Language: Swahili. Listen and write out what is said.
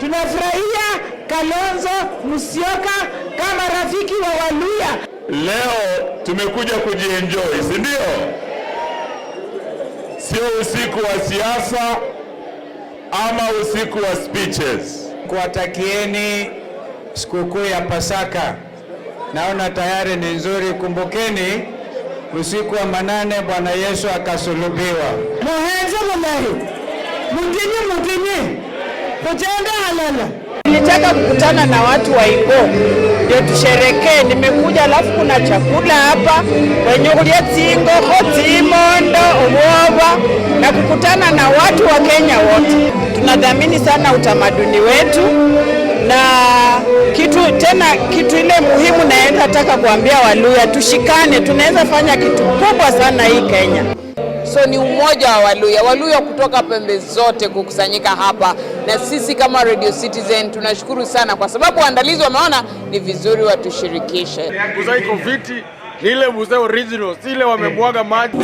Tunafurahia Kalonzo Musyoka kama rafiki wa Waluya. Leo tumekuja kujienjoy, si ndio? Sio usiku wa siasa ama usiku wa speeches. Kuwatakieni sikukuu ya Pasaka. Naona tayari ni nzuri. Kumbukeni usiku wa manane Bwana Yesu akasulubiwa. Muhenze munahi. Mutinyi. Kujenda halala. Nilitaka kukutana na watu wa Igbo ndio tusherekee. Nimekuja alafu kuna chakula hapa wenye kulia tingo, timondo, uwoba na kukutana na watu wa Kenya wote. Tunadhamini sana utamaduni wetu na kitu ile muhimu naenda nataka kuambia Waluya tushikane, tunaweza fanya kitu kubwa sana hii Kenya. So ni umoja wa Waluya kutoka pembe zote kukusanyika hapa, na sisi kama Radio Citizen tunashukuru sana kwa sababu waandalizi wameona ni vizuri watushirikishe. Muziki viti ile muziki original, ile wamemwaga maji.